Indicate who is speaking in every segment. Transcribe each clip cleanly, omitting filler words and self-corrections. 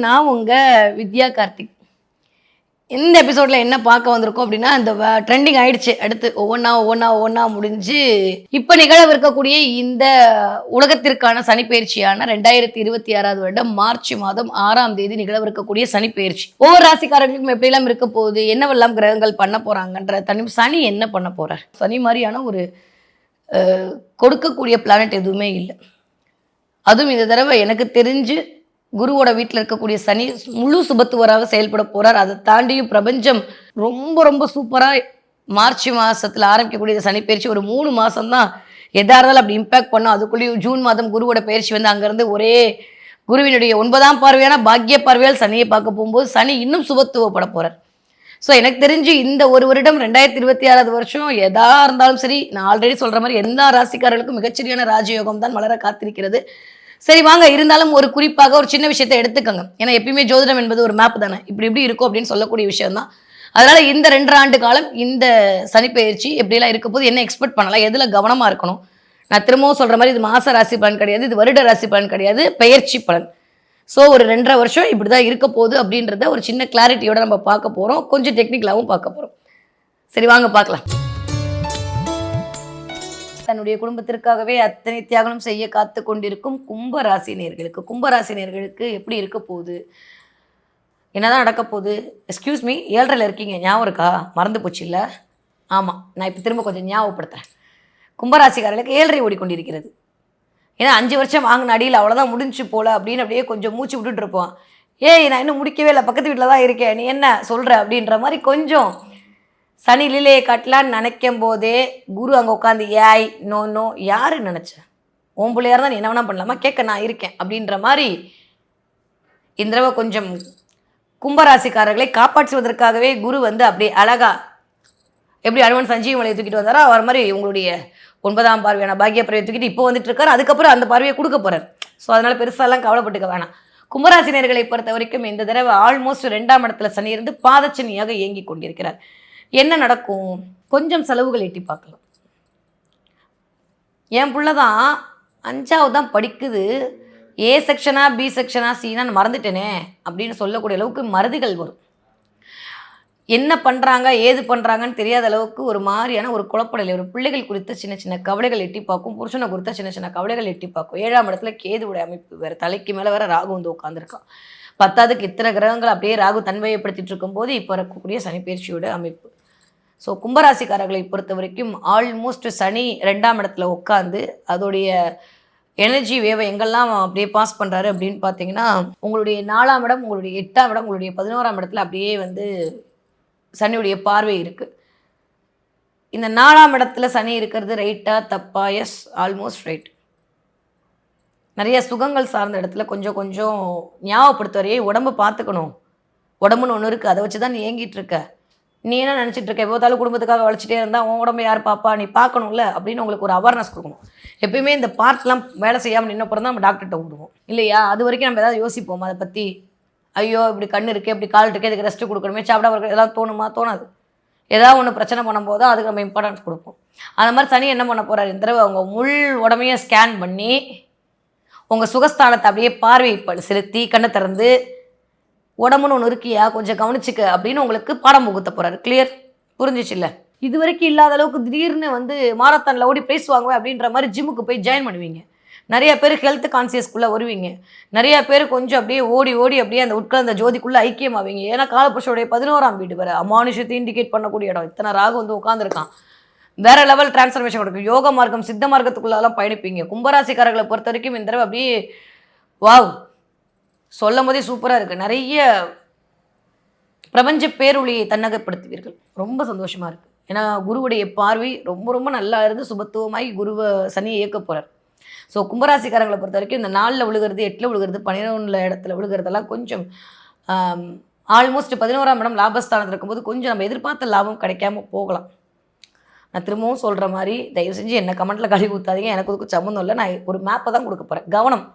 Speaker 1: நான் உங்க வித்யா கார்த்திக். இந்த எபிசோட்ல என்ன பார்க்க வந்திருக்கோம் அப்படின்னா, இந்த ட்ரெண்டிங் ஆயிடுச்சு. அடுத்து ஒவ்வொன்னா முடிஞ்சு இப்ப நிகழவிருக்கக்கூடிய இந்த உலகத்திற்கான சனிப்பெயர்ச்சியான 2026 வருடம் மார்ச் மாதம் 6ஆம் தேதி நிகழவிருக்கக்கூடிய சனிப்பெயர்ச்சி. ஒவ்வொரு ராசிக்காரர்களுக்கும் எப்படியெல்லாம் இருக்க போகுது, என்னவெல்லாம் கிரகங்கள் பண்ண போறாங்கன்ற சனி என்ன பண்ண போறார்? சனி மாதிரியான ஒரு கொடுக்கக்கூடிய பிளானட் எதுவுமே இல்லை. அதுவும் இந்த தடவை எனக்கு தெரிஞ்சு குருவோட வீட்டில் இருக்கக்கூடிய சனி முழு சுபத்துவராக செயல்பட போறார். அதை தாண்டியும் பிரபஞ்சம் ரொம்ப ரொம்ப சூப்பராக மார்ச் மாசத்துல ஆரம்பிக்கக்கூடிய சனி பயிற்சி ஒரு 3 மாசம் தான் எதா இருந்தாலும் அப்படி இம்பாக்ட் பண்ணும். அதுக்குள்ளேயும் ஜூன் மாதம் குருவோட பயிற்சி வந்து அங்கேருந்து ஒரே குருவினுடைய 9ஆம் பார்வையான பாக்கிய பார்வையால் சனியை பார்க்க போகும்போது சனி இன்னும் சுபத்துவப்பட போறார். ஸோ எனக்கு தெரிஞ்சு இந்த ஒரு வருடம் 2026 வருஷம் எதா இருந்தாலும் சரி, நான் ஆல்ரெடி சொல்ற மாதிரி எல்லா ராசிக்காரர்களுக்கும் மிகச்சரியான ராஜயோகம் தான் மலர காத்திருக்கிறது. சரி வாங்க, இருந்தாலும் ஒரு குறிப்பாக ஒரு சின்ன விஷயத்தை எடுத்துக்கோங்க. ஏன்னா எப்பயுமே ஜோதிடம் என்பது ஒரு மேப் தானே, இப்படி இருக்கும் அப்படின்னு சொல்லக்கூடிய விஷயம் தான். அதனால இந்த 2 ஆண்டு காலம் இந்த சனிப்பெயர்ச்சி எப்படிலாம் இருக்க போது, என்ன எக்ஸ்பெக்ட் பண்ணலாம், எதில் கவனமாக இருக்கணும். நான் திரும்பவும் சொல்கிற மாதிரி இது மாச ராசி பலன் கிடையாது, இது வருட ராசி பலன் கிடையாது, பெயர்ச்சி பலன். ஸோ ஒரு 2.5 வருஷம் இப்படி தான் இருக்க போகுது அப்படின்றத ஒரு சின்ன கிளாரிட்டியோட நம்ம பார்க்க போகிறோம். கொஞ்சம் டெக்னிக்கலாகவும் பார்க்க போகிறோம். சரி வாங்க பார்க்கலாம். தன்னுடைய குடும்பத்திற்காகவே அத்தனை தியாகம் செய்ய காத்து கொண்டிருக்கும் கும்பராசினியர்களுக்கு எப்படி இருக்க போகுது, என்னதான் நடக்க போகுது? எக்ஸ்கியூஸ் மீ, 7.5 இருக்கீங்க, ஞாபகம் இருக்கா? மறந்து போச்சு இல்லை? ஆமாம், நான் இப்போ திரும்ப கொஞ்சம் ஞாபகப்படுத்துகிறேன். கும்பராசிக்காரர்களுக்கு 7.5 ஓடிக்கொண்டிருக்கிறது. ஏன்னா 5 வருஷம் வாங்கின அடியில் அவ்வளோதான் முடிஞ்சு போல அப்படின்னு அப்படியே கொஞ்சம் மூச்சு விட்டுட்டு இருப்போம். ஏய் நான் இன்னும் முடிக்கவே இல்லை, பக்கத்து வீட்டில் தான் இருக்கேன், நீ என்ன சொல்கிற அப்படின்ற மாதிரி கொஞ்சம் சனி லீலையை காட்டலான்னு நினைக்கும் போதே குரு அங்கே உட்காந்து ஏய் நோ யாரு நினச்சேன், உன் பிள்ளையார் தான் நீ என்ன வேணா பண்ணலாமா, கேட்க நான் இருக்கேன் அப்படின்ற மாதிரி இந்த தடவை கொஞ்சம் கும்பராசிக்காரர்களை காப்பாற்றுவதற்காகவே குரு வந்து அப்படியே அழகா எப்படி அனுமன் சஞ்சீவி மலையை தூக்கிட்டு வந்தாரோ அவர் மாதிரி உங்களுடைய 9ஆம் பார்வையான பாக்கிய பார்வையை தூக்கிட்டு இப்போ வந்துட்டு இருக்காரு. அதுக்கப்புறம் அந்த பார்வையை கொடுக்க போறார். ஸோ அதனால பெருசாலாம் கவலைப்பட்டுக்க வேணாம். கும்பராசினியர்களை பொறுத்த வரைக்கும் இந்த தடவை ஆல்மோஸ்ட் 2ஆம் இடத்துல சனி இருந்து பாதச்சனியாக இயங்கி கொண்டிருக்கிறார். என்ன நடக்கும்? கொஞ்சம் செலவுகள் எட்டி பார்க்கலாம். என் பிள்ளை தான் 5ஆவது தான் படிக்குது, ஏ செக்ஷனா பி செக்ஷனா சீனான்னு மறந்துட்டேனே அப்படின்னு சொல்லக்கூடிய அளவுக்கு மறதிகள் வரும். என்ன பண்ணுறாங்க ஏது பண்ணுறாங்கன்னு தெரியாத அளவுக்கு ஒரு மாதிரியான ஒரு குழப்பநிலை, ஒரு பிள்ளைகள் குறித்த சின்ன சின்ன கவலைகள் எட்டி பார்க்கும். புருஷனை குறித்த சின்ன சின்ன கவலைகள் எட்டி பார்க்கும். 7ஆம் இடத்துல கேதுவுடைய அமைப்பு வேறு, தலைக்கு மேலே வேறு ராகு வந்து உட்காந்துருக்கான். 10ஆவதுக்கு இத்தனை கிரகங்கள் அப்படியே ராகு தன்மையப்படுத்திட்டு இருக்கும்போது இப்போ இருக்கக்கூடிய சனிப்பெயர்ச்சியோட அமைப்பு. ஸோ கும்பராசிக்காரர்களை பொறுத்த வரைக்கும் ஆல்மோஸ்ட் சனி 2ஆம் இடத்துல உட்காந்து அதோடைய எனர்ஜி வேவை எங்கெல்லாம் அப்படியே பாஸ் பண்ணுறாரு அப்படின்னு பார்த்தீங்கன்னா, உங்களுடைய 4ஆம் இடம், உங்களுடைய 8ஆம் இடம், உங்களுடைய 11ஆம் இடத்துல அப்படியே வந்து சனியுடைய பார்வை இருக்குது. இந்த 4ஆம் இடத்துல சனி இருக்கிறது ரைட்டா தப்பா? Yes, almost right. நிறைய சுகங்கள் சார்ந்த இடத்துல கொஞ்சம் கொஞ்சம் ஞாபகப்படுத்த வரையே உடம்பை பார்த்துக்கணும். உடம்புன்னு ஒன்று இருக்குது, அதை வச்சு தான் நீ ஏங்கிட்டு இருக்க. நீ என்ன நினச்சிட்டு இருக்க, எப்போதாலும் குடும்பத்துக்காக வளைச்சிட்டே இருந்தால் உன் உடம்பு யார் பாப்பா, நீ பார்க்கணும்ல அப்படின்னு உங்களுக்கு ஒரு அவேர்னஸ் கொடுக்கணும். எப்பயுமே இந்த பார்ட்லாம் வேலை செய்யாமல் நின்னப்புறம் தான் நம்ம டாக்டர்கிட்ட விடுவோம் இல்லையா? அது வரைக்கும் நம்ம ஏதாவது யோசிப்போம் அதை பற்றி. ஐயோ இப்படி கண் இருக்குது, இப்படி கால் இருக்குது, இதுக்கு ரெஸ்ட்டு கொடுக்கணுமே, சாப்பிட இருக்க ஏதாவது தோணுமா? தோணாது. ஏதாவது ஒன்று பிரச்சனை பண்ணும்போது அதுக்கு நம்ம இம்பார்ட்டன்ஸ் கொடுப்போம். அந்த மாதிரி சனி என்ன பண்ண போகிறார் இந்த தடவை, அவங்க முள் உடம்பையும் ஸ்கேன் பண்ணி உங்கள் சுகஸ்தானத்தை அப்படியே பார்வை செலுத்தி கண்ணை திறந்து உடம்புன்னு ஒன்று இருக்கியா கொஞ்சம் கவனிச்சுக்க அப்படின்னு உங்களுக்கு பாடம் புகுத்த போகிறாரு. கிளியர்? புரிஞ்சிச்சு இல்லை? இது வரைக்கும் இல்லாத அளவுக்கு திடீர்னு வந்து மாரத்தானில் ஓடி ப்ரைஸ் வாங்குவேன் அப்படின்ற மாதிரி ஜிம்முக்கு போய் ஜாயின் பண்ணுவீங்க. நிறைய பேர் ஹெல்த் கான்சியஸ்குள்ளே வருவீங்க. நிறையா பேர் கொஞ்சம் அப்படியே ஓடி அப்படியே அந்த உட்கார்ந்த ஜோதிக்குள்ளே ஐக்கியமாவீங்க. ஏன்னா காலபுருஷனுடைய 11ஆம் வீடு வேறு அமானுஷத்தை இண்டிகேட் பண்ணக்கூடிய இடம். இத்தனை ராகு வந்து உட்காந்துருக்கான். வேற லெவல் டிரான்ஸ்ஃபர்மேஷன் கொடுக்கும். யோக மார்க்கம் சித்த மார்க்கத்துக்குள்ளெல்லாம் பயணிப்பீங்க. கும்பராசிக்காரர்களை பொறுத்த வரைக்கும் இந்த தடவை அப்படியே வாவ் சொல்லும் போதே சூப்பராக இருக்குது. நிறைய பிரபஞ்ச பேரொழியை தன்னகப்படுத்துவீர்கள். ரொம்ப சந்தோஷமாக இருக்குது. ஏன்னா குருவுடைய பார்வை ரொம்ப ரொம்ப நல்லா இருந்து சுபத்துவமாகி குருவை சனியை இயக்க போகிறார். ஸோ கும்பராசிக்காரங்களை பொறுத்த வரைக்கும் இந்த 4ல் விழுகிறது, 8ல் விழுகிறது, 11 இடத்துல விழுகிறதெல்லாம் கொஞ்சம் ஆல்மோஸ்ட் 11ஆம் இடம் லாபஸ்தானத்தில் இருக்கும்போது கொஞ்சம் நம்ம எதிர்பார்த்த லாபம் கிடைக்காம போகலாம். நான் திரும்பவும் சொல்கிற மாதிரி தயவு செஞ்சு என்ன கமெண்ட்டில் கழுவி ஊற்றாதீங்க, எனக்கு அதுக்கு சம்மந்தம் இல்லை. நான் ஒரு மேப்பை தான் கொடுக்க போகிறேன். கவனம்.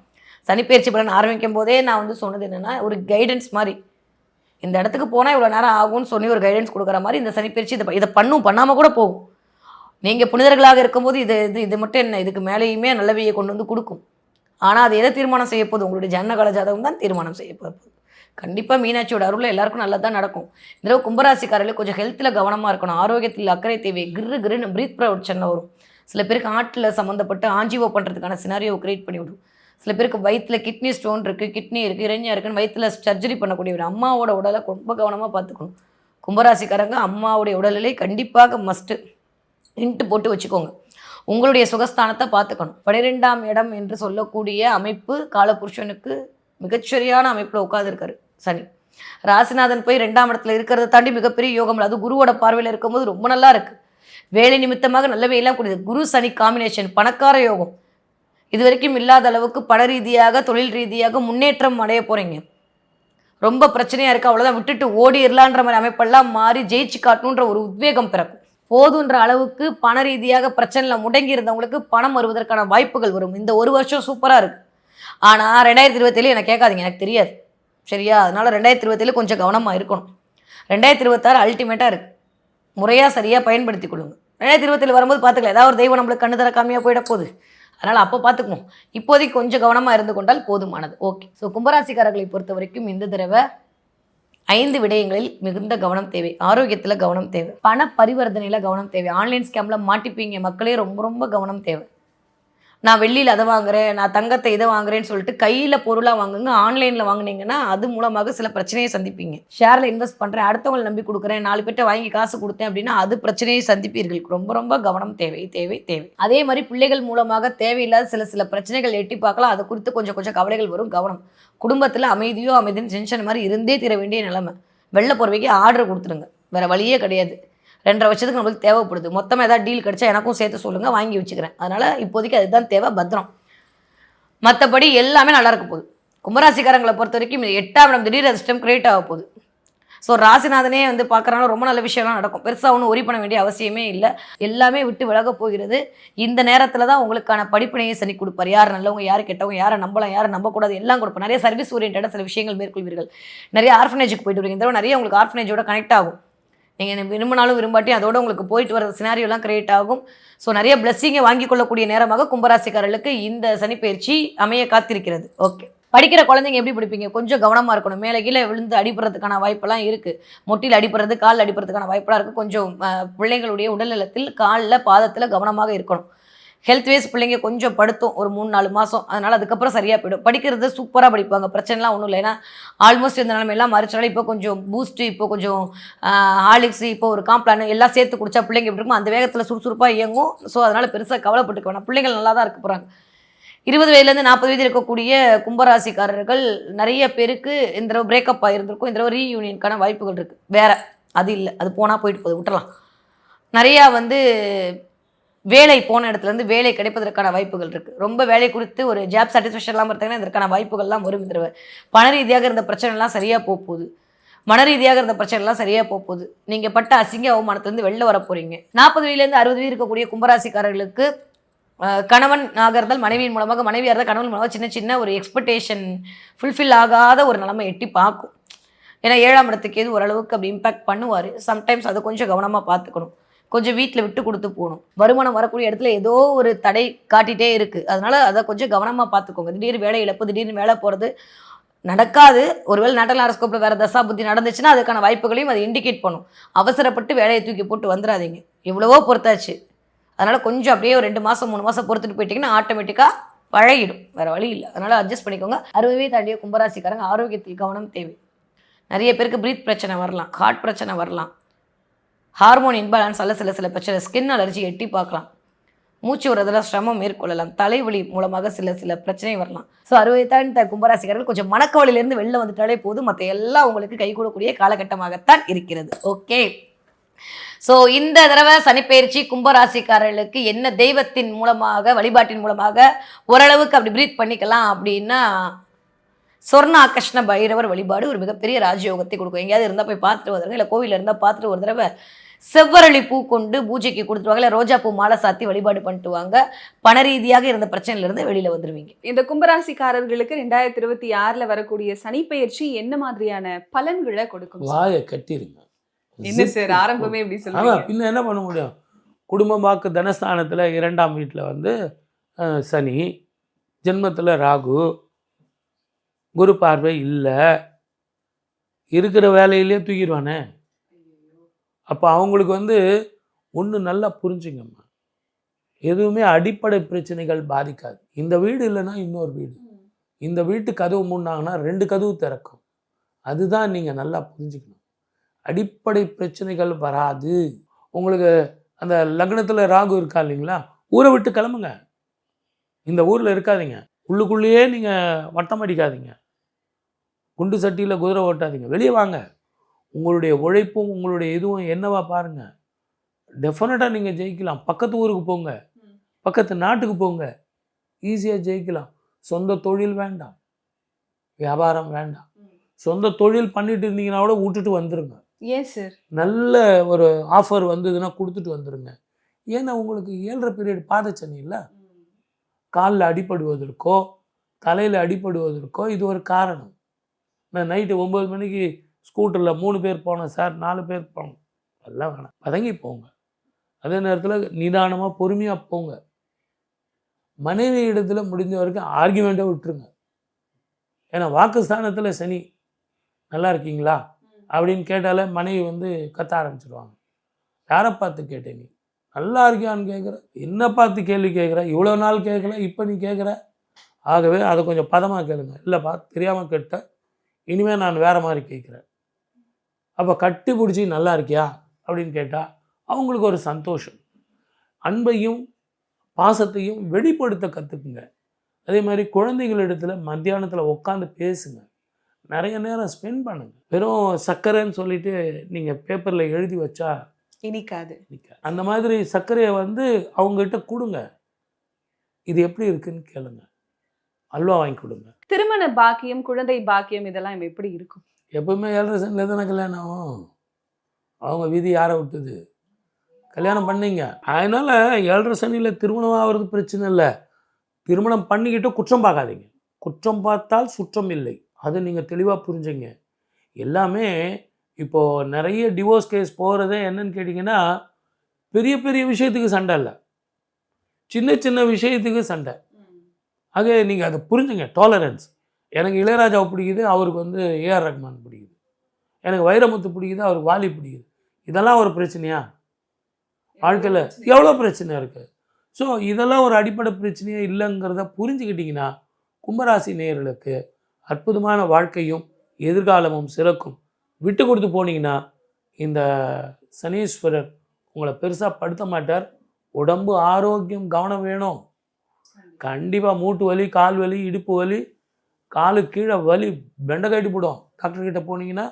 Speaker 1: சனிப்பெயர்ச்சி பலன் ஆரம்பிக்கும் போதே நான் வந்து சொன்னது என்னென்னா ஒரு கைடன்ஸ் மாதிரி, இந்த இடத்துக்கு போனால் இவ்வளோ நேரம் ஆகும்னு சொல்லி ஒரு கைடன்ஸ் கொடுக்குற மாதிரி இந்த சனிப்பெயர்ச்சி இதை பண்ணாமல் கூட போகும். நீங்கள் புனிதர்களாக இருக்கும்போது இது மட்டும் என்ன, இதுக்கு மேலேயுமே நல்லவையை கொண்டு வந்து கொடுக்கும். ஆனால் அது எதை தீர்மானம் செய்ய போகுது? உங்களுடைய ஜனனகால ஜாதகம் தான் தீர்மானம் செய்ய போகுது. கண்டிப்பாக மீனாட்சியோட அருளில் எல்லாருக்கும் நல்லா தான் நடக்கும். இந்த தடவை கும்பராசிக்காரர்கள் கொஞ்சம் ஹெல்த்தில் கவனமாக இருக்கணும். ஆரோக்கியத்தில் அக்கறை தேவை. கிருன்னு பிரீத் ப்ரொடக்ஷன் வரும். சில பேருக்கு ஆட்டில் சம்மந்தப்பட்டு ஆஞ்சிஓ பண்ணுறதுக்கான சினாரியோ கிரியேட் பண்ணி விடும். சில பேருக்கு வயிற்றில் கிட்னி ஸ்டோன் இருக்குது, கிட்னி இருக்குது, இறைஞ்சியாக இருக்குன்னு வயிற்றில் சர்ஜரி பண்ணக்கூடிய ஒரு அம்மாவோட உடலை ரொம்ப கவனமாக பார்த்துக்கணும். கும்பராசிக்காரங்க அம்மாவுடைய உடல்நிலை கண்டிப்பாக மஸ்ட்டு இன்ட்டு போட்டு வச்சுக்கோங்க. உங்களுடைய சுகஸ்தானத்தை பார்த்துக்கணும். 12ஆம் இடம் என்று சொல்லக்கூடிய அமைப்பு காலபுருஷனுக்கு மிகச்சரியான அமைப்பில் உட்காந்துருக்காரு சனி. ராசிநாதன் போய் 2ஆம் இடத்துல இருக்கிறத தாண்டி மிகப்பெரிய யோகம். அது குருவோட பார்வையில் இருக்கும்போது ரொம்ப நல்லா இருக்குது. வேலை நிமித்தமாக நல்லவே எல்லாம் கூடியது. குரு சனி காம்பினேஷன் பணக்கார யோகம். இது வரைக்கும் இல்லாத அளவுக்கு பண ரீதியாக தொழில் ரீதியாக முன்னேற்றம் அடைய போகிறீங்க. ரொம்ப பிரச்சனையாக இருக்குது, அவ்வளோதான் விட்டுட்டு ஓடிடலான்ற மாதிரி அமைப்பெல்லாம் மாறி ஜெயிச்சு காட்டணுன்ற ஒரு உத்வேகம் பிறக்கும். போதுன்ற அளவுக்கு பண ரீதியாக பிரச்சனையில் முடங்கி இருந்தவங்களுக்கு பணம் வருவதற்கான வாய்ப்புகள் வரும். இந்த ஒரு வருஷம் சூப்பராக இருக்குது. ஆனால் 2027 எனக்கு கேட்காதீங்க, எனக்கு தெரியாது சரியா. அதனால் 2027 கொஞ்சம் கவனமாக இருக்கணும். 2026 அல்டிமேட்டாக இருக்குது. முறையாக சரியாக பயன்படுத்தி கொள்ளுங்க. 2027 வரும்போது பார்த்துக்கலாம். ஏதாவது ஒரு தெய்வம் நம்மளுக்கு கண்ணு தர காமியாக போயிட போகுது. அதனால் அப்போ பார்த்துக்குவோம். இப்போதைக்கு கொஞ்சம் கவனமாக இருந்து கொண்டால் போதுமானது. ஓகே. ஸோ கும்பராசிக்காரர்களை பொறுத்த வரைக்கும் இந்த தடவை 5 விடயங்களில் மிகுந்த கவனம் தேவை. ஆரோக்கியத்தில் கவனம் தேவை. பண பரிவர்த்தனையில் கவனம் தேவை. ஆன்லைன் ஸ்கேமில் மாட்டிப்பீங்க மக்களே, ரொம்ப ரொம்ப கவனம் தேவை. நான் வெள்ளியில் அதை வாங்குறேன், நான் தங்கத்தை இதை வாங்குறேன்னு சொல்லிட்டு கையில் பொருளாக வாங்குங்க. ஆன்லைனில் வாங்கினீங்கன்னா அது மூலமாக சில பிரச்சனையை சந்திப்பீங்க. ஷேரில் இன்வெஸ்ட் பண்ணுறேன், அடுத்தவங்களை நம்பி கொடுக்குறேன், 4 பேர்ட்ட வாங்கி காசு கொடுத்தேன் அப்படின்னா அது பிரச்சனையை சந்திப்பீர்கள். ரொம்ப ரொம்ப கவனம் தேவை தேவை தேவை. அதே மாதிரி பிள்ளைகள் மூலமாக தேவையில்லாத சில பிரச்சனைகள் எட்டி பார்க்கலாம். அது குறித்து கொஞ்சம் கவலைகள் வரும். கவனம். குடும்பத்தில் அமைதின்னு டென்ஷன் மாதிரி இருந்தே தீர வேண்டிய நிலைமை. வெள்ளை போர்வைக்கு ஆர்டர் கொடுத்துருங்க, வேறு வழியே கிடையாது. 2.5 வருஷத்துக்கு நம்மளுக்கு தேவைப்படுது. மொத்தமாக ஏதாவது டீல் கிடச்சா எனக்கும் சேர்த்து சொல்லுங்கள், வாங்கி வச்சுக்கிறேன். அதனால் இப்போதைக்கு அதுதான் தேவை, பத்திரம். மற்றபடி எல்லாமே நல்லா இருக்க போகுது. கும்பராசிக்காரங்களை பொறுத்த வரைக்கும் 8ஆம் இடம் திடீர் அதிர்ஷ்டம் கிரியேட் ஆக போகுது. ஸோ ராசிநாதனே வந்து பார்க்குறாங்க, ரொம்ப நல்ல விஷயம்லாம் நடக்கும். பெருசாக ஒன்றும் ஒரி பண்ண வேண்டிய அவசியமே இல்லை. எல்லாமே விட்டு விலக போகிறது. இந்த நேரத்தில் தான் உங்களுக்கான படிப்பினையை சனி கொடுப்பார். யார் நல்லவங்க, யார் கெட்டவங்க, யாரை நம்பலாம், யாரை நம்பக்கூடாது எல்லாம் கொடுப்பார். நிறைய சர்வீஸ் ஓரியன்டாக சில விஷயங்கள் மேற்கொள்வீர்கள். நிறைய ஆர்ஃபனேஜுக்கு போயிட்டு வருவீங்க. இந்த தடவை நிறைய உங்களுக்கு ஆர்ஃபனேஜோட கனெக்ட் ஆகும். நீங்கள் விரும்பினாலும் விரும்பாட்டி அதோடு உங்களுக்கு போயிட்டு வர சினாரியோலாம் கிரியேட் ஆகும். ஸோ நிறைய பிளஸ்ஸிங்கை வாங்கி கொள்ளக்கூடிய நேரமாக கும்பராசிக்காரர்களுக்கு இந்த சனிப்பெயர்ச்சி அமைய காத்திருக்கிறது. ஓகே. படிக்கிற குழந்தைங்க எப்படி படிப்பீங்க? கொஞ்சம் கவனமாக இருக்கணும். மேலே கீழே விழுந்து அடிப்படுறதுக்கான வாய்ப்பெல்லாம் இருக்குது. முட்டியில் அடிப்படுறது, காலில் அடிப்படுறதுக்கான வாய்ப்பெல்லாம் இருக்குது. கொஞ்சம் பிள்ளைங்களுடைய உடல்நலத்தில் காலில் பாதத்தில் கவனமாக இருக்கணும். ஹெல்த் வைஸ் பிள்ளைங்க கொஞ்சம் படுத்தும் ஒரு 3-4 மாதம். அதனால் அதுக்கப்புறம் சரியாக போய்டும். படிக்கிறது சூப்பராக படிப்பாங்க, பிரச்சனைலாம் ஒன்றும் இல்லை. ஏன்னா ஆல்மோஸ்ட் இந்த நிலைமையெல்லாம் மறைச்சாலும் இப்போ கொஞ்சம் பூஸ்ட்டு, இப்போ கொஞ்சம் ஹார்லிக்ஸு, இப்போ ஒரு காம்ப்ளான் எல்லாம் சேர்த்து குடிச்சா பிள்ளைங்க எப்படி இருக்கும், அந்த வேகத்தில் சுறுசுறுப்பாக இயங்கும். ஸோ அதனால் பெருசாக கவலைப்பட்டுக்க வேணாம். பிள்ளைங்கள் நல்லா தான் இருக்க போகிறாங்க. 20 வயதுலேருந்து 40 வயது இருக்கக்கூடிய கும்பராசிக்காரர்கள் நிறைய பேருக்கு இந்த தடவை பிரேக்கப் ஆகிருந்திருக்கும். இந்த தடவை ரீயூனியனுக்கான வாய்ப்புகள் இருக்குது. வேறு அது இல்லை, அது போனால் போயிட்டு போகுது, விட்டுறலாம். நிறையா வந்து வேலை போன இடத்துலேருந்து வேலை கிடைப்பதற்கான வாய்ப்புகள் இருக்குது. ரொம்ப வேலை குறித்து ஒரு ஜாப் சாட்டிஸ்ஃபேக்ஷன்லாம் பார்த்தீங்கன்னா இதற்கான வாய்ப்புகள்லாம் வரும். இந்த பண ரீதியாக இருந்த பிரச்சனைலாம் சரியாக போகுது. மன ரீதியாக இருந்த பிரச்சனைலாம் சரியாக போகுது. நீங்கள் பட்ட அசிங்க அவமானத்துலேருந்து வெளில வர போகிறீங்க. 40 வயதுலேருந்து 60 வயது இருக்கக்கூடிய கும்பராசிக்காரர்களுக்கு கணவன் ஆகிறதால் மனைவியின் மூலமாக, மனைவியாக இருந்தால் கணவன் மூலமாக சின்ன ஒரு எக்ஸ்பெக்டேஷன் ஃபுல்ஃபில் ஆகாத ஒரு நிலைமை எட்டி பார்க்கும். ஏன்னா 7ஆம் இடத்துக்கு எது ஓரளவுக்கு அப்படி இம்பேக்ட் பண்ணுவார். சம்டைம்ஸ் அதை கொஞ்சம் கவனமாக பார்த்துக்கணும். கொஞ்சம் வீட்டில் விட்டு கொடுத்து போகணும். வருமானம் வரக்கூடிய இடத்துல ஏதோ ஒரு தடை காட்டிகிட்டே இருக்குது. அதனால் அதை கொஞ்சம் கவனமாக பார்த்துக்கோங்க. திடீர்னு வேலை இழப்பு, திடீர்னு வேலை போகிறது நடக்காது. ஒருவேளை நட்டல் ஹாரோஸ்கோப்பில் வேறு தசா புத்தி நடந்துச்சுன்னா அதுக்கான வாய்ப்புகளையும் அது இண்டிகேட் பண்ணும். அவசரப்பட்டு வேலையை தூக்கி போட்டு வந்துடாதீங்க. எவ்வளவோ பொறுத்தாச்சு. அதனால் கொஞ்சம் அப்படியே ஒரு 2 மாதம் 3 மாதம் பொறுத்துட்டு போயிட்டிங்கன்னா ஆட்டோமேட்டிக்காக பழகிடும். வேறு வழி இல்லை. அதனால் அட்ஜஸ்ட் பண்ணிக்கோங்க. 60 தாண்டிய கும்பராசிக்காரங்க ஆரோக்கியத்தில் கவனம் தேவை. நிறைய பேருக்கு பிரீத் பிரச்சனை வரலாம், ஹார்ட் பிரச்சனை வரலாம், ஹார்மோன் இன்பேலன்ஸ் அல்ல சில பிரச்சனை, ஸ்கின் அலர்ஜி எட்டி பார்க்கலாம், மூச்சு விடுறதுல சிரமம் மேற்கொள்ளலாம், தலைவலி மூலமாக சில பிரச்சனை வரலாம். ஸோ 60 தாண்டி கும்பராசிக்காரர்கள் கொஞ்சம் மனக்கவலையிலேருந்து வெளில வந்துட்டாலே போதும். மற்ற எல்லாம் உங்களுக்கு கை கூடக்கூடிய காலகட்டமாகத்தான் இருக்கிறது. ஓகே. ஸோ இந்த தடவை சனிப்பெயர்ச்சி கும்பராசிக்காரர்களுக்கு என்ன தெய்வத்தின் மூலமாக, வழிபாட்டின் மூலமாக ஓரளவுக்கு அப்படி பிரீத் பண்ணிக்கலாம் அப்படின்னா, சொர்ண ஆகர்ஷ்ண பைரவர் வழிபாடு ஒரு மிகப்பெரிய ராஜயோகத்தை கொடுக்கும். எங்கேயாவது இருந்தால் போய் பார்த்துட்டு வருவாங்க, இல்லை கோவிலில் இருந்தால் பார்த்துட்டு ஒரு தடவை செவ்வரளி பூ கொண்டு பூஜைக்கு கொடுத்துருவாங்க, இல்லை ரோஜா பூ மாலை சாத்தி வழிபாடு பண்ணிட்டு வாங்க. பண ரீதியாக இருந்த பிரச்சனையிலிருந்து வெளியில் வந்துடுவீங்க.
Speaker 2: இந்த கும்பராசிக்காரர்களுக்கு 2026 வரக்கூடிய சனிப்பெயர்ச்சி என்ன மாதிரியான பலன்களை கொடுக்கும்?
Speaker 3: வாயை கட்டிருங்க.
Speaker 2: என்ன சார் ஆரம்பமே எப்படி சொல்லுங்க?
Speaker 3: பின்ன என்ன பண்ண முடியும்? குடும்பம் வாக்கு தனஸ்தானத்தில் 2ஆம் வீட்டில் வந்து சனி, ஜென்மத்தில் ராகு, குரு பார்வை இல்லை, இருக்கிற வேலையிலே தூக்கிடுவானே. அப்போ அவங்களுக்கு வந்து ஒன்று நல்லா புரிஞ்சுங்கம்மா, எதுவுமே அடிப்படை பிரச்சனைகள் பாதிக்காது. இந்த வீடு இல்லைன்னா இன்னொரு வீடு, இந்த வீட்டு கதவு மூடினாங்கன்னா 2 கதவு திறக்கும். அதுதான் நீங்கள் நல்லா புரிஞ்சுக்கணும். அடிப்படை பிரச்சனைகள் வராது. உங்களுக்கு அந்த லக்னத்தில் ராகு இருக்கா இல்லைங்களா, ஊரை விட்டு கிளம்புங்க, இந்த ஊரில் இருக்காதீங்க. உள்ளுக்குள்ளேயே நீங்கள் வட்டம் அடிக்காதீங்க, குண்டு சட்டியில் குதிரை ஓட்டாதீங்க, வெளியே வாங்க. உங்களுடைய உழைப்பும் உங்களுடைய இதுவும் என்னவா பாருங்கள். டெஃபினட்டாக நீங்கள் ஜெயிக்கலாம். பக்கத்து ஊருக்கு போங்க, பக்கத்து நாட்டுக்கு போங்க, ஈஸியாக ஜெயிக்கலாம். சொந்த தொழில் வேண்டாம், வியாபாரம் வேண்டாம். சொந்த தொழில் பண்ணிட்டு இருந்தீங்கன்னா கூட விட்டுட்டு வந்துடுங்க.
Speaker 2: ஏன் சார்?
Speaker 3: நல்ல ஒரு ஆஃபர் வந்ததுன்னா கொடுத்துட்டு வந்துடுங்க. ஏன்னா உங்களுக்கு 7.5 பீரியட் பாதச்சனி இல்லை, காலில் அடிபடுவதற்கோ தலையில் அடிபடுவதற்கோ இது ஒரு காரணம். நான் நைட்டு 9 மணிக்கு ஸ்கூட்டரில் 3 பேர் போனேன் சார், 4 பேர் போனோம், அதெல்லாம் வேணாம். பதங்கி போங்க. அதே நேரத்தில் நிதானமாக பொறுமையாக போங்க. மனைவி இடத்துல முடிஞ்ச வரைக்கும் ஆர்கியூமெண்ட்டை விட்டுருங்க. ஏன்னா வாக்குஸ்தானத்தில் சனி. நல்லா இருக்கீங்களா அப்படின்னு கேட்டாலே மனைவி வந்து கத்த ஆரம்பிச்சிடுவாங்க. யாரை பார்த்து கேட்டே நீ, நல்லா இருக்கியான்னு கேட்குற, என்ன பார்த்து கேள்வி கேட்குற, இவ்வளோ நாள் கேட்கல, இப்போ நீ கேட்குற. ஆகவே அதை கொஞ்சம் பதமாக கேளுங்க. இல்லைப்பா தெரியாமல் கேட்டேன், இனிமேல் நான் வேறு மாதிரி கேட்குறேன். அப்போ கட்டி பிடிச்சி நல்லா இருக்கியா அப்படின்னு கேட்டால் அவங்களுக்கு ஒரு சந்தோஷம். அன்பையும் பாசத்தையும் வெளிப்படுத்த கற்றுக்குங்க. அதே மாதிரி குழந்தைகளிடத்தில் மத்தியானத்தில் உட்காந்து பேசுங்க, நிறைய நேரம் ஸ்பெண்ட் பண்ணுங்க. வெறும் சர்க்கரைன்னு சொல்லிட்டு நீங்கள் பேப்பரில் எழுதி வச்சா
Speaker 2: இனிக்காது.
Speaker 3: அந்த மாதிரி சர்க்கரையை வந்து அவங்ககிட்ட கொடுங்க. இது எப்படி இருக்குன்னு கேளுங்க, அல்வா வாங்கி கொடுங்க.
Speaker 2: திருமண பாக்கியம், குழந்தை பாக்கியம் இதெல்லாம் எப்படி இருக்கும்?
Speaker 3: எப்பவுமே 7.5 சனியில் தானே கல்யாணம் ஆகும். அவங்க விதி யாரை விட்டுது, கல்யாணம் பண்ணீங்க. அதனால் 7.5 சனியில் திருமணம் ஆகிறது பிரச்சனை இல்லை. திருமணம் பண்ணிக்கிட்டு குற்றம் பார்க்காதீங்க. குற்றம் பார்த்தால் சுற்றம் இல்லை, அது நீங்கள் தெளிவாக புரிஞ்சுங்க. எல்லாமே இப்போது நிறைய டிவோர்ஸ் கேஸ் போகிறதே என்னன்னு கேட்டிங்கன்னா, பெரிய பெரிய விஷயத்துக்கு சண்டை இல்லை, சின்ன சின்ன விஷயத்துக்கு சண்டை. ஆக நீங்கள் அதை புரிஞ்சுங்க. டாலரன்ஸ். எனக்கு இளையராஜாவை பிடிக்குது, அவருக்கு வந்து ஏஆர் ரஹ்மான் பிடிக்குது. எனக்கு வைரமுத்து பிடிக்குது, அவருக்கு வாலி பிடிக்குது. இதெல்லாம் ஒரு பிரச்சனையா? வாழ்க்கையில் எவ்வளோ பிரச்சனை இருக்குது. ஸோ இதெல்லாம் ஒரு அடிப்படை பிரச்சனையே இல்லைங்கிறத புரிஞ்சுக்கிட்டிங்கன்னா கும்பராசி நேயர்களுக்கு அற்புதமான வாழ்க்கையும் எதிர்காலமும் சிறக்கும். விட்டு கொடுத்து போனீங்கன்னா இந்த சனீஸ்வரர் உங்களை பெருசாக படுத்த மாட்டார். உடம்பு ஆரோக்கியம் கவனம் வேணும். கண்டிப்பாக மூட்டு வலி, கால் வலி, இடுப்பு வலி, காலு கீழே வலி பெண்டை போடும். டாக்டர்கிட்ட போனீங்கன்னா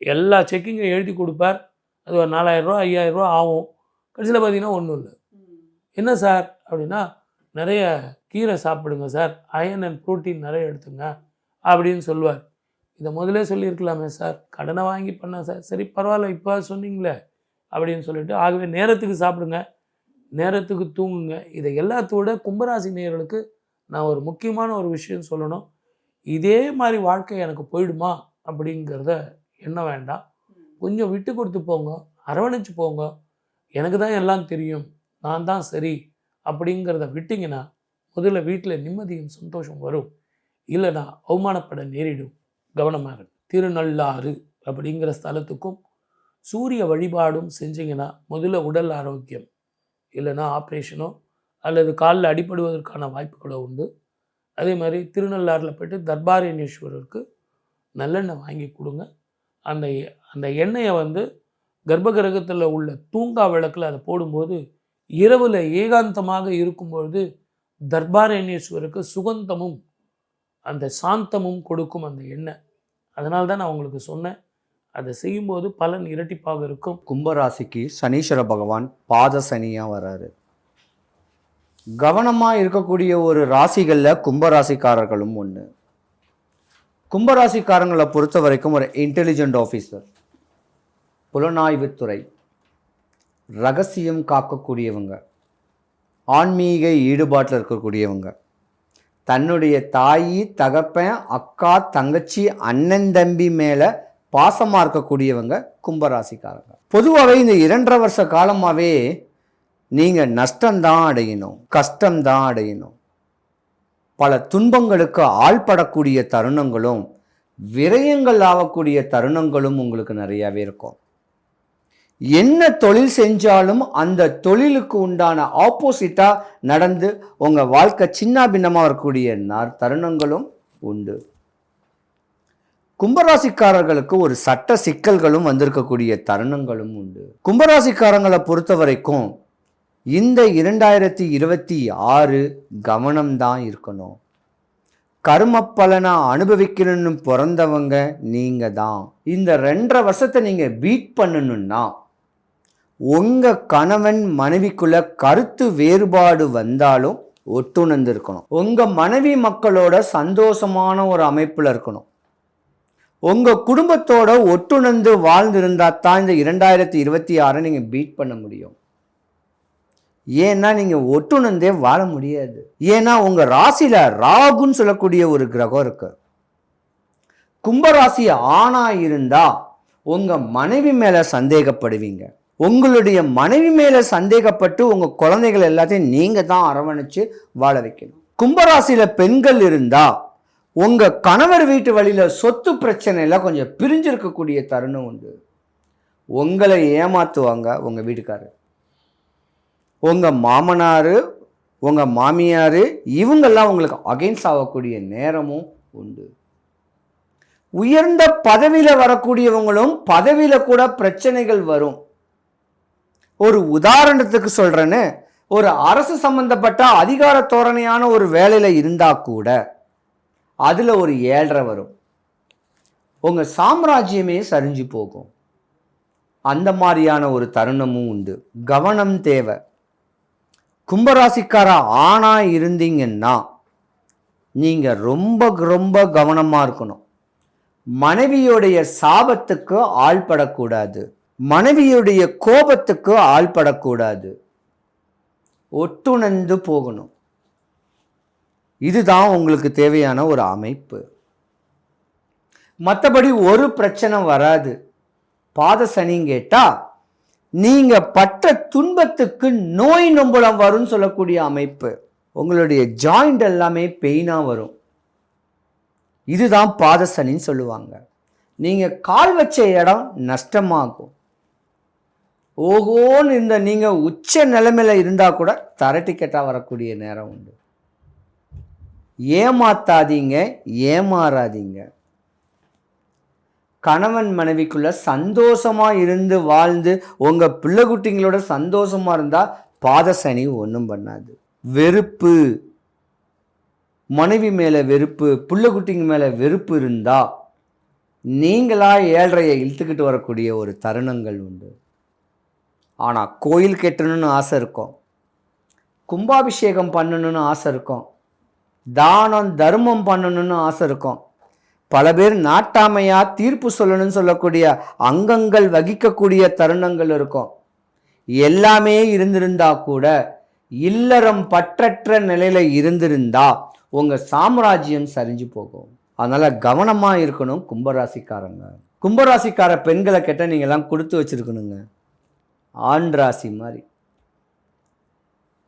Speaker 3: எல்லா செக்கிங்கும் எழுதி கொடுப்பார். அது ஒரு 4000 ரூபா 5000 ரூபா ஆகும். கடைசியில் பார்த்தீங்கன்னா ஒன்றும் இல்லை. என்ன சார் அப்படின்னா, நிறைய கீரை சாப்பிடுங்க சார், அயன் அண்ட் ப்ரோட்டீன் நிறைய எடுத்துங்க அப்படின்னு சொல்லுவார். இதை முதலே சொல்லியிருக்கலாமே சார், கடனை வாங்கி பண்ணேன் சார். சரி பரவாயில்ல, இப்போ சொன்னீங்களே அப்படின்னு சொல்லிட்டு, ஆகவே நேரத்துக்கு சாப்பிடுங்க, நேரத்துக்கு தூங்குங்க. இதை எல்லாத்தோட கும்பராசி நேயர்களுக்கு நான் ஒரு முக்கியமான ஒரு விஷயம் சொல்லணும். இதே மாதிரி வாழ்க்கை எனக்கு போயிடுமா அப்படிங்கிறத எண்ண வேண்டாம். கொஞ்சம் விட்டு கொடுத்து போங்க, அரவணைச்சு போங்க. எனக்கு தான் எல்லாம் தெரியும், நான் தான் சரி அப்படிங்கிறத விட்டிங்கன்னா முதல்ல வீட்டில் நிம்மதியும் சந்தோஷம் வரும். இல்லைனா அவமானப்பட நேரிடும். கவனமாக இருக்கு. திருநள்ளாறு அப்படிங்கிற ஸ்தலத்துக்கும் சூரிய வழிபாடும் செஞ்சிங்கன்னா முதல்ல உடல் ஆரோக்கியம், இல்லைனா ஆப்ரேஷனோ அல்லது காலில் அடிபடுவதற்கான வாய்ப்புகளோ உண்டு. அதே மாதிரி திருநள்ளாறில் போய்ட்டு தர்பாரண்யேஸ்வரருக்கு நல்லெண்ணெய் வாங்கி கொடுங்க. அந்த எண்ணெயை வந்து கர்ப்பகிரகத்தில் உள்ள தூங்கா விளக்கில் அதை போடும்போது இரவில் ஏகாந்தமாக இருக்கும்பொழுது தர்பாரண்யேஸ்வருக்கு சுகந்தமும் அந்த சாந்தமும் கொடுக்கும் அந்த எண்ணெய். அதனால தான் நான் உங்களுக்கு சொன்னேன், அதை செய்யும்போது பலன் இரட்டிப்பாக இருக்கும்.
Speaker 4: கும்பராசிக்கு சனீஸ்வர பகவான் பாத சனியாக வராரு. கவனமாக இருக்கக்கூடிய ஒரு ராசிகளில் கும்பராசிக்காரர்களும் ஒன்று. கும்பராசிக்காரங்களை பொறுத்த வரைக்கும் ஒரு இன்டெலிஜென்ட் ஆஃபீஸர், புலனாய்வுத்துறை, ரகசியம் காக்கக்கூடியவங்க, ஆன்மீக ஈடுபாட்டில் இருக்கக்கூடியவங்க, தன்னுடைய தாய் தகப்பன் அக்கா தங்கச்சி அண்ணன் தம்பி மேலே பாசமாக இருக்கக்கூடியவங்க கும்பராசிக்காரங்க. பொதுவாகவே இந்த 2.5 வருஷ காலமாகவே நீங்கள் நஷ்டம்தான் அடையணும், கஷ்டம்தான் அடையணும். பல துன்பங்களுக்கு ஆள்படக்கூடிய தருணங்களும் விரயங்கள் ஆகக்கூடிய தருணங்களும் உங்களுக்கு நிறையாவே இருக்கும். என்ன தொழில் செஞ்சாலும் அந்த தொழிலுக்கு உண்டான ஆப்போசிட்டா நடந்து உங்க வாழ்க்கை சின்ன பின்னமா வரக்கூடிய தருணங்களும் உண்டு. கும்பராசிக்காரர்களுக்கு ஒரு சட்ட சிக்கல்களும் வந்திருக்கக்கூடிய தருணங்களும் உண்டு. கும்பராசிக்காரங்களை பொறுத்த வரைக்கும் இந்த 2026 கவனம்தான் இருக்கணும். கர்ம பலனை அனுபவிக்கணும்னு பிறந்தவங்க நீங்க தான். இந்த 2.5 வருஷத்தை நீங்க பீட் பண்ணணும்னா உங்க கணவன் மனைவிக்குள்ள கருத்து வேறுபாடு வந்தாலும் ஒட்டுணர்ந்து இருக்கணும். உங்க மனைவி மக்களோட சந்தோஷமான ஒரு அமைப்புல இருக்கணும். உங்க குடும்பத்தோட ஒட்டுணர்ந்து வாழ்ந்திருந்தா தான் இந்த 2026 நீங்க பீட் பண்ண முடியும். ஏன்னா நீங்க ஒட்டுணர்ந்தே வாழ முடியாது. ஏன்னா உங்க ராசியில ராகுன்னு சொல்லக்கூடிய ஒரு கிரகம் இருக்கு. கும்பராசி ஆணா இருந்தா உங்க மனைவி மேல சந்தேகப்படுவீங்க. உங்களுடைய மனைவி மேல சந்தேகப்பட்டு உங்க குழந்தைகள் எல்லாத்தையும் நீங்க தான் அரவணைச்சு வாழ வைக்கணும். கும்பராசியில பெண்கள் இருந்தா உங்க கணவர் வீட்டு வழியில சொத்து பிரச்சனையில கொஞ்சம் பிரிஞ்சிருக்கக்கூடிய தருணம் உண்டு. உங்களை ஏமாத்துவாங்க உங்க வீட்டுக்காரர், உங்க மாமனாரு, உங்க மாமியாரு, இவங்கெல்லாம் உங்களுக்கு அகைன்ஸ்ட் ஆகக்கூடிய நேரமும் உண்டு. உயர்ந்த பதவியில வரக்கூடியவங்களும் பதவியில கூட பிரச்சனைகள் வரும். ஒரு உதாரணத்துக்கு சொல்றேன்னு, ஒரு அரசு சம்பந்தப்பட்ட அதிகார தோரணையான ஒரு வேலையில இருந்தா கூட அதுல ஒரு 7.5 வரும். உங்க சாம்ராஜ்யமே சரிஞ்சு போகும். அந்த மாதிரியான ஒரு தருணமும் உண்டு. கவனம் தேவை. கும்பராசிக்கார ஆணா இருந்தீங்கன்னா நீங்க ரொம்ப ரொம்ப கவனமா இருக்கணும். மனைவியுடைய சாபத்துக்கு ஆள்படக்கூடாது. மனைவியுடைய கோபத்துக்கு ஆள்படக்கூடாது. ஒட்டுணர்ந்து போகணும். இதுதான் உங்களுக்கு தேவையான ஒரு அமைப்பு. மற்றபடி ஒரு பிரச்சனை வராது. பாத சனின்னு கேட்டா நீங்க பட்ட துன்பத்துக்கு நோய் நொம்பலம் வரும்னு சொல்லக்கூடிய அமைப்பு. உங்களுடைய ஜாயிண்ட் எல்லாமே பெயினா வரும். இதுதான் பாத சனின்னு சொல்லுவாங்க. நீங்க கால் வச்ச இடம் நஷ்டமாகும். ஓஹோன்னு இந்த நீங்க உச்ச நிலைமையில இருந்தா கூட தர டிக்கெட்டா வரக்கூடிய நேரம் உண்டு. ஏமாத்தாதீங்க, ஏமாறாதீங்க. கணவன் மனைவிக்குள்ள சந்தோஷமா இருந்து வாழ்ந்து உங்க பிள்ளை குட்டிங்களோட சந்தோஷமா இருந்தா பாத சனி ஒன்றும் பண்ணாது. வெறுப்பு, மனைவி மேல வெறுப்பு, பிள்ளை குட்டிங்க மேல வெறுப்பு இருந்தா நீங்களா 7.5 இழுத்துக்கிட்டு வரக்கூடிய ஒரு தருணங்கள் உண்டு. ஆனா கோயில் கட்டணும்னு ஆசை இருக்கும், கும்பாபிஷேகம் பண்ணணும்னு ஆசை இருக்கும், தானம் தர்மம் பண்ணணும்னு ஆசை இருக்கும். பல பேர் நாட்டாமையா தீர்ப்பு சொல்லணும்னு சொல்லக்கூடிய அங்கங்கள் வகிக்கக்கூடிய தருணங்கள் இருக்கும். எல்லாமே இருந்திருந்தா கூட இல்லறம் பற்றற்ற நிலையில இருந்திருந்தா உங்க சாம்ராஜ்யம் சரிஞ்சு போகும். அதனால கவனமா இருக்கணும் கும்பராசிக்காரங்க. கும்பராசிக்கார பெண்களை கேட்ட நீங்க எல்லாம் கொடுத்து வச்சிருக்கணுங்க. ஆண் ராசி மாதிரி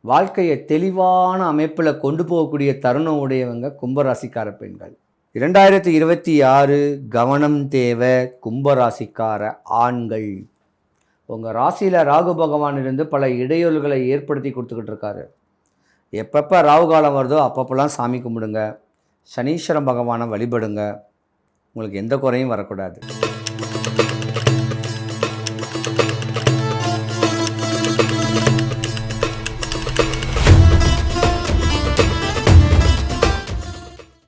Speaker 4: வாழ்க்கையை தெளிவான அமைப்பில் கொண்டு போகக்கூடிய தருணம் உடையவங்க கும்பராசிக்கார பெண்கள். 2026 கவனம் தேவை கும்பராசிக்கார ஆண்கள். உங்கள் ராசியில் ராகு பகவான் இருந்து பல இடையூறுகளை ஏற்படுத்தி கொடுத்துக்கிட்டு இருக்காரு. எப்பப்போ ராகு காலம் வருதோ அப்பப்போலாம் சாமி கும்பிடுங்க, சனீஸ்வரன் பகவானை வழிபடுங்க. உங்களுக்கு எந்த குறையும் வரக்கூடாது.